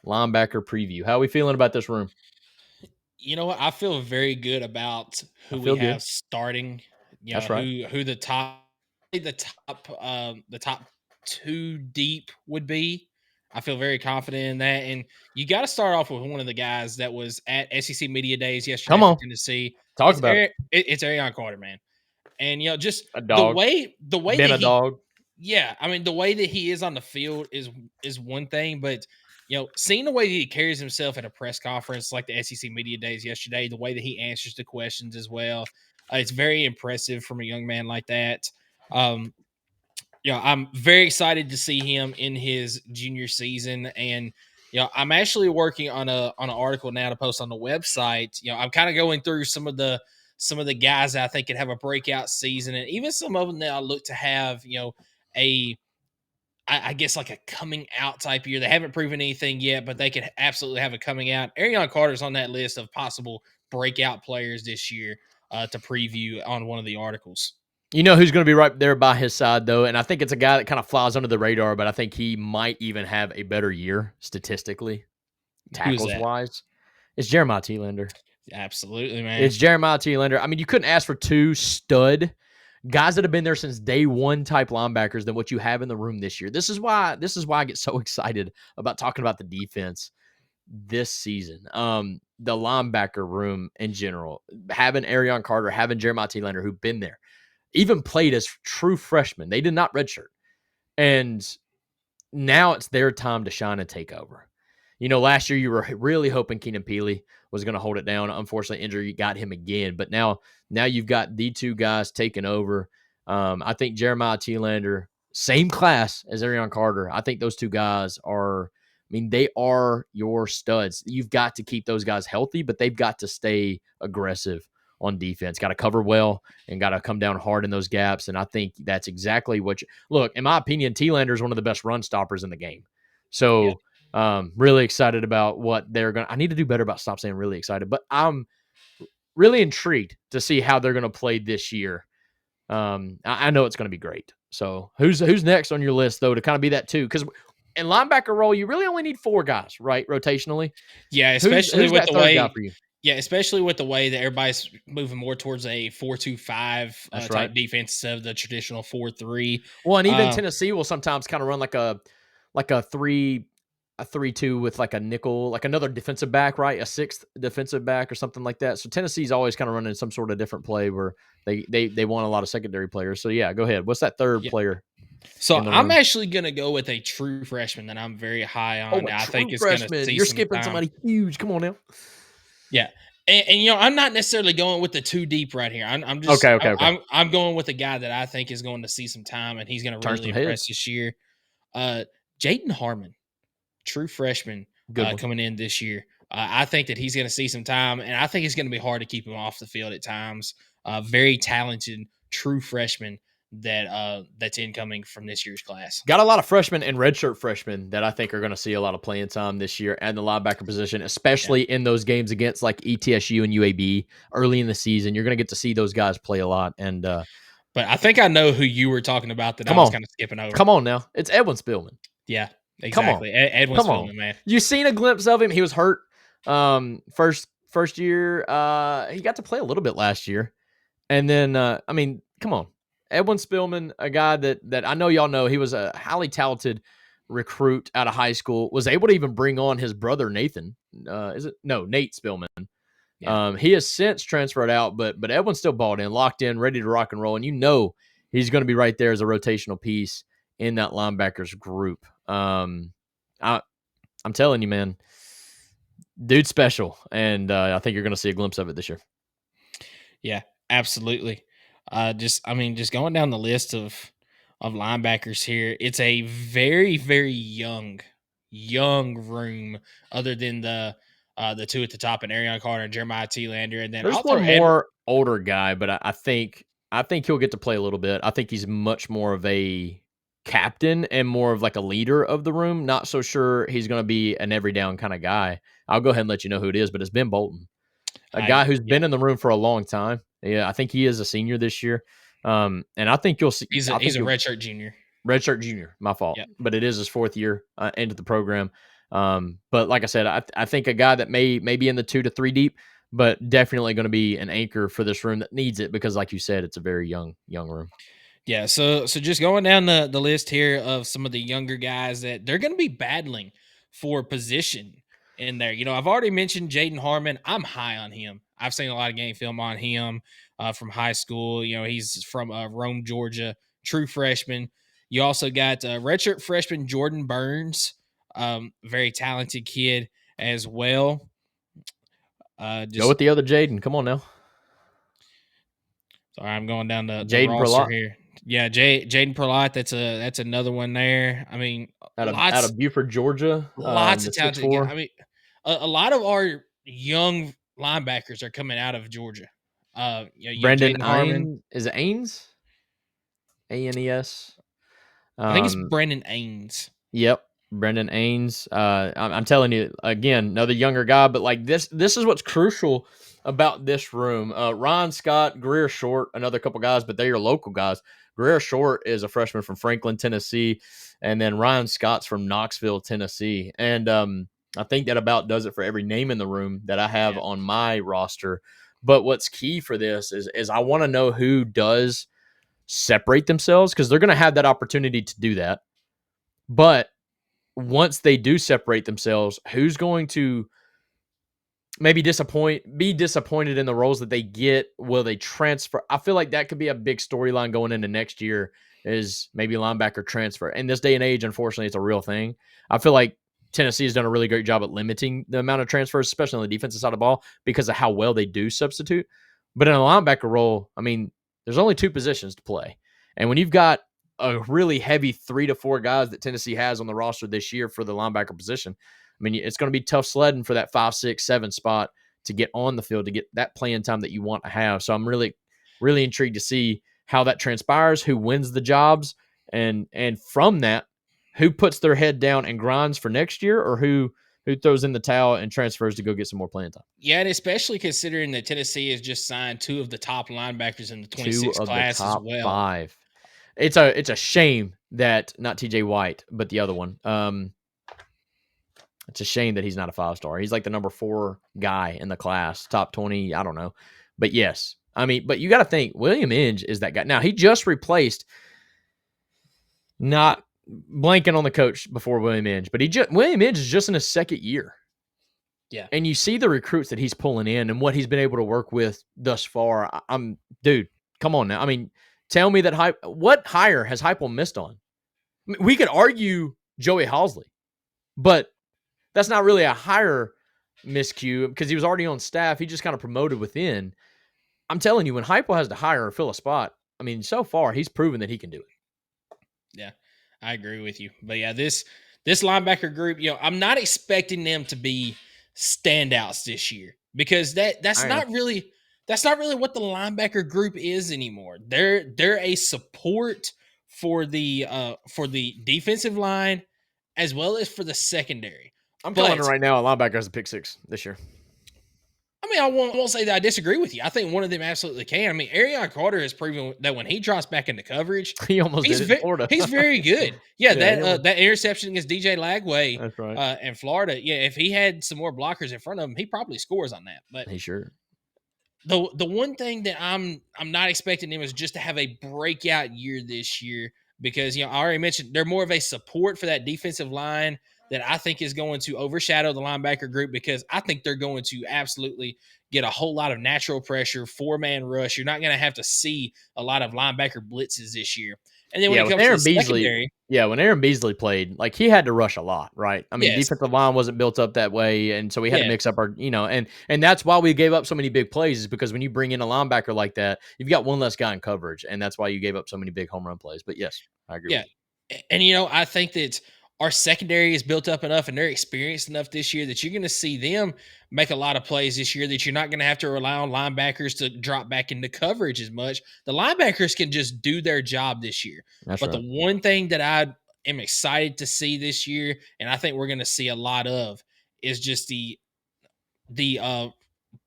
linebacker preview. How are we feeling about this room? You know what? I feel very good about I who we feel good. have starting. That's right. Who the top two deep would be. I feel very confident in that. And you got to start off with one of the guys that was at SEC Media Days yesterday Come for on. Tennessee. Talk about it. It's Arion Carter, man. And just A dog. the way Been that a dog. yeah, I mean the way that he is on the field is one thing, but seeing the way that he carries himself at a press conference like the SEC Media Days yesterday, the way that he answers the questions as well, it's very impressive from a young man like that. Um, I'm very excited to see him in his junior season, and I'm actually working on an article now to post on the website. I'm kind of going through some of the guys that I think could have a breakout season, and even some of them that I look to have, a I guess like a coming out type year. They haven't proven anything yet, but they could absolutely have a coming out. Arion Carter's on that list of possible breakout players this year to preview on one of the articles. You know who's going to be right there by his side, though, and I think it's a guy that kind of flies under the radar, but I think he might even have a better year statistically, Who is tackles that? wise. It's Jeremiah T-Lander. Absolutely, man. It's Jeremiah T-Lander. I mean, you couldn't ask for two stud guys that have been there since day one type linebackers than what you have in the room this year. This is why I get so excited about talking about the defense this season. The linebacker room in general, having Arion Carter, having Jeremiah T-Lander, who've been there, even played as true freshmen. They did not redshirt. And now it's their time to shine and take over. Last year you were really hoping Keenan Peely was going to hold it down. Unfortunately, injury got him again. But now you've got the two guys taking over. I think Jeremiah T-Lander, same class as Arion Carter. I think those two guys they are your studs. You've got to keep those guys healthy, but they've got to stay aggressive on defense. Got to cover well and got to come down hard in those gaps. And I think that's exactly what look, in my opinion, T-Lander is one of the best run stoppers in the game. So really excited about what they're going to, I need to do better about stop saying really excited, but I'm really intrigued to see how they're going to play this year. I know it's going to be great. So who's next on your list though, to kind of be that too? Because in linebacker role, you really only need four guys, right? Rotationally. Yeah, Who's that third guy for you? Yeah, especially with the way that everybody's moving more towards a 4-2-5 That's type right. defense instead of the traditional 4-3. Well, and even Tennessee will sometimes kind of run like a 3-2 with like a nickel, like another defensive back, right? A sixth defensive back or something like that. So Tennessee's always kind of running some sort of different play where they want a lot of secondary players. So yeah, go ahead. What's that third player? So I'm actually going to go with a true freshman that I'm very high on. Oh, a I think true is going to freshman. see You're some skipping time. somebody huge. Come on now. Yeah. And I'm not necessarily going with the too deep right here. I'm just Okay. I'm going with a guy that I think is going to see some time and he's going to Turn really some impress heads. this year. Jaden Harmon, true freshman, coming in this year. I think that he's going to see some time, and I think it's going to be hard to keep him off the field at times. Very talented, true freshman that's incoming from this year's class. Got a lot of freshmen and redshirt freshmen that I think are going to see a lot of playing time this year and the linebacker position, especially in those games against like ETSU and UAB early in the season. You're going to get to see those guys play a lot. And but I think I know who you were talking about that I was kind of skipping over. Come on now. It's Edwin Spillman. Yeah, exactly. Edwin Spillman, man. You seen a glimpse of him? He was hurt first year. He got to play a little bit last year. And then, come on. Edwin Spillman, a guy that I know y'all know, he was a highly talented recruit out of high school, was able to even bring on his brother, Nathan. Nate Spillman. Yeah. He has since transferred out, but Edwin's still balled in, locked in, ready to rock and roll. And he's going to be right there as a rotational piece in that linebackers group. I'm telling you, man, dude's special. And I think you're going to see a glimpse of it this year. Yeah, absolutely. Just going down the list of linebackers here, it's a very, very young room. Other than the two at the top, and Arion Carter and Jeremiah T-Lander, and then there's one more older guy, but I think he'll get to play a little bit. I think he's much more of a captain and more of like a leader of the room. Not so sure he's going to be an every down kind of guy. I'll go ahead and let you know who it is, but it's Ben Bolton, a guy who's been in the room for a long time. Yeah, I think he is a senior this year. And I think you'll see. He's a redshirt junior. Redshirt junior, my fault. Yep. But it is his fourth year into the program. But like I said, I think a guy that may be in the 2 to 3 deep, but definitely going to be an anchor for this room that needs it because, like you said, it's a very young room. Yeah, so just going down the list here of some of the younger guys that they're going to be battling for position in there. I've already mentioned Jaden Harmon. I'm high on him. I've seen a lot of game film on him from high school. He's from Rome, Georgia, true freshman. You also got redshirt freshman Jordan Burns, very talented kid as well. Go Just with the other Jaden. Come on now. Sorry, I'm going down the Jaden roster Perlot here. Yeah, Jaden Perlot. That's another one there. I mean, out of Buford, Georgia. lots The of talented guys. 6'4". I mean, a lot of our young linebackers are coming out of Georgia. You have Brendan Jaden Harmon. Ains. Is it Ains? ANES. I think it's Brendan Ains. Yep, Brendan Ains. I'm telling you again, another younger guy, but like this is what's crucial about this room. Ryan Scott, Greer Short, another couple guys, but they're your local guys. Greer Short is a freshman from Franklin, Tennessee, and then Ryan Scott's from Knoxville, Tennessee. And I think that about does it for every name in the room that I have on my roster. But what's key for this is I want to know who does separate themselves because they're going to have that opportunity to do that. But once they do separate themselves, who's going to maybe be disappointed in the roles that they get? Will they transfer? I feel like that could be a big storyline going into next year is maybe linebacker transfer. In this day and age, unfortunately, it's a real thing. I feel like Tennessee has done a really great job at limiting the amount of transfers, especially on the defensive side of the ball, because of how well they do substitute. But in a linebacker role, I mean, there's only 2 positions to play. And when you've got a really heavy 3 to 4 guys that Tennessee has on the roster this year for the linebacker position, I mean, it's going to be tough sledding for that 5, 6, 7 spot to get on the field to get that playing time that you want to have. So I'm really, really intrigued to see how that transpires, who wins the jobs, and from that, who puts their head down and grinds for next year, or who throws in the towel and transfers to go get some more playing time. Yeah, and especially considering that Tennessee has just signed 2 of the top linebackers in the 2 26 of the class as top well. 5. It's a shame that not TJ White, but the other one. It's a shame that he's not a 5-star. He's like the number 4 guy in the class, top 20. I don't know. But yes, I mean, but you got to think William Inge is that guy. Now, he just replaced, not blanking on the coach before William Inge, but William Inge is just in his 2nd year. Yeah. And you see the recruits that he's pulling in and what he's been able to work with thus far. Dude, come on now. I mean, tell me that what hire has Heupel missed on? I mean, we could argue Joey Halsley, but that's not really a hire miscue because he was already on staff. He just kind of promoted within. I'm telling you, when Heupel has to hire or fill a spot, I mean, so far he's proven that he can do it. Yeah, I agree with you. But yeah, this linebacker group, I'm not expecting them to be standouts this year because that's not really what the linebacker group is anymore. They're a support for the defensive line as well as for the secondary. I'm calling it right now. A linebacker has a pick 6 this year. I mean, I won't say that I disagree with you. I think one of them absolutely can. I mean, Arion Carter has proven that when he drops back into coverage, he almost did it in Florida. He's very good. Yeah, that interception against DJ Lagway, that's right, in Florida. Yeah, if he had some more blockers in front of him, he probably scores on that. But he sure. The one thing that I'm not expecting him is just to have a breakout year this year because I already mentioned they're more of a support for that defensive line that I think is going to overshadow the linebacker group because I think they're going to absolutely get a whole lot of natural pressure, 4-man rush. You're not going to have to see a lot of linebacker blitzes this year. And then when it comes to the secondary, when Aaron Beasley played, like he had to rush a lot, right? I mean, defensive line wasn't built up that way, and so we had to mix up our, and that's why we gave up so many big plays is because when you bring in a linebacker like that, you've got one less guy in coverage, and that's why you gave up so many big home run plays. But yes, I agree. Yeah, with you. And I think that our secondary is built up enough and they're experienced enough this year that you're going to see them make a lot of plays this year that you're not going to have to rely on linebackers to drop back into coverage as much. The linebackers can just do their job this year. But the one thing that I am excited to see this year, and I think we're going to see a lot of, is just the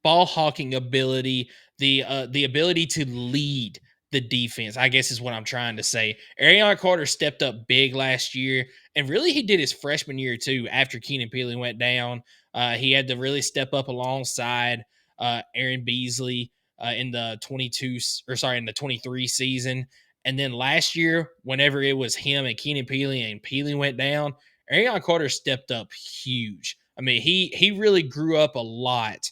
ball hawking ability, the ability to lead the defense, I guess is what I'm trying to say. Arion Carter stepped up big last year, and really he did his freshman year too. After Keenan Peely went down, he had to really step up alongside Aaron Beasley in the 23 season. And then last year, whenever it was him and Keenan Peely and Peely went down, Arion Carter stepped up huge. I mean, he really grew up a lot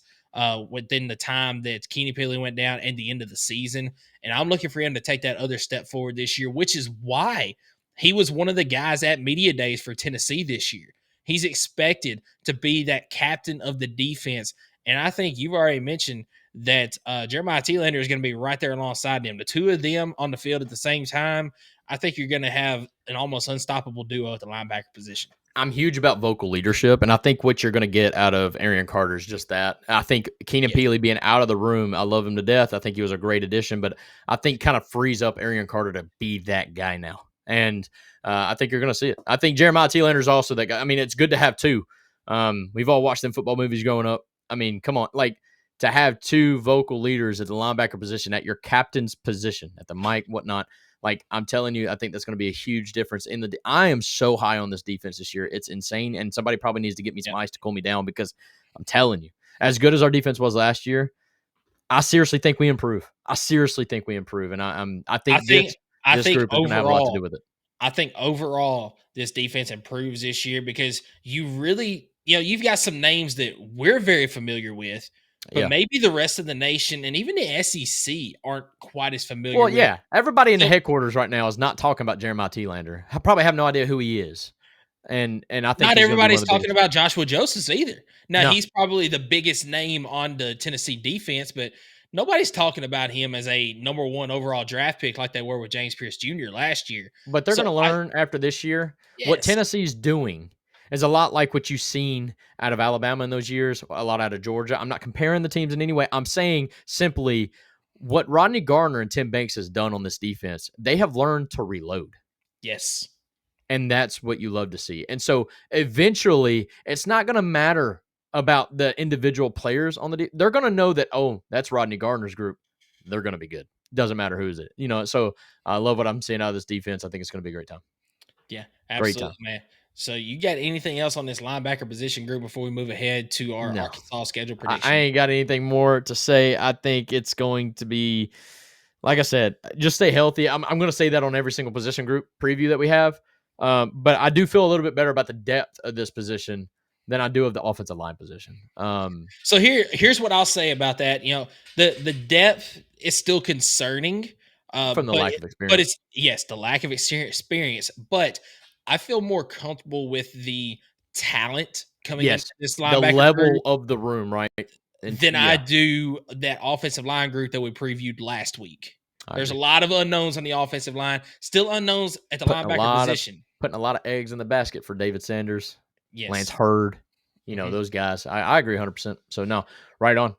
within the time that Keenan Peely went down and the end of the season. And I'm looking for him to take that other step forward this year, which is why he was one of the guys at media days for Tennessee this year. He's expected to be that captain of the defense. And I think you've already mentioned that Jeremiah Telander is going to be right there alongside them. The two of them on the field at the same time, I think you're going to have an almost unstoppable duo at the linebacker position. I'm huge about vocal leadership, and I think what you're going to get out of Arion Carter is just that. I think Keenan Peely being out of the room, I love him to death. I think he was a great addition, but I think kind of frees up Arion Carter to be that guy now. And I think you're going to see it. I think Jeremiah Telander is also that guy. I mean, it's good to have two. We've all watched them football movies growing up. I mean, come on. Like, to have two vocal leaders at the linebacker position, at your captain's position, at the mic, whatnot, like, I'm telling you, I think that's going to be a huge difference in the. I am so high on this defense this year. It's insane. And somebody probably needs to get me some ice to cool me down, because I'm telling you, as good as our defense was last year, I seriously think we improve. I And I think this group is going to have a lot to do with it. I think overall this defense improves this year because you really, you've got some names that we're very familiar with, but maybe the rest of the nation and even the SEC aren't quite as familiar with. Well, yeah. Everybody in the headquarters right now is not talking about Jeremiah Telander. I probably have no idea who he is. And I think not everybody's talking about Joshua Josephs either. Now, he's probably the biggest name on the Tennessee defense, but nobody's talking about him as a number 1 overall draft pick like they were with James Pierce Jr. last year. But they're going to learn after this year. What Tennessee's doing is a lot like what you've seen out of Alabama in those years, a lot out of Georgia. I'm not comparing the teams in any way. I'm saying simply what Rodney Gardner and Tim Banks has done on this defense. They have learned to reload. Yes. And that's what you love to see. And so eventually it's not going to matter about the individual players on the they're going to know that, oh, that's Rodney Gardner's group. They're going to be good. Doesn't matter who's it. So I love what I'm seeing out of this defense. I think it's going to be a great time. Yeah, absolutely, man. So you got anything else on this linebacker position group before we move ahead to our Arkansas schedule prediction? I ain't got anything more to say. I think it's going to be, like I said, just stay healthy. I'm going to say that on every single position group preview that we have. But I do feel a little bit better about the depth of this position than I do of the offensive line position. So here's what I'll say about that. The depth is still concerning from the lack of experience. But it's the lack of experience. But I feel more comfortable with the talent coming into this linebacker the level group of the room, right? Than I do that offensive line group that we previewed last week. There's a lot of unknowns on the offensive line, still unknowns at the linebacker position. Putting a lot of eggs in the basket for David Sanders, Lance Hurd, those guys. I agree 100%. So, no, right on.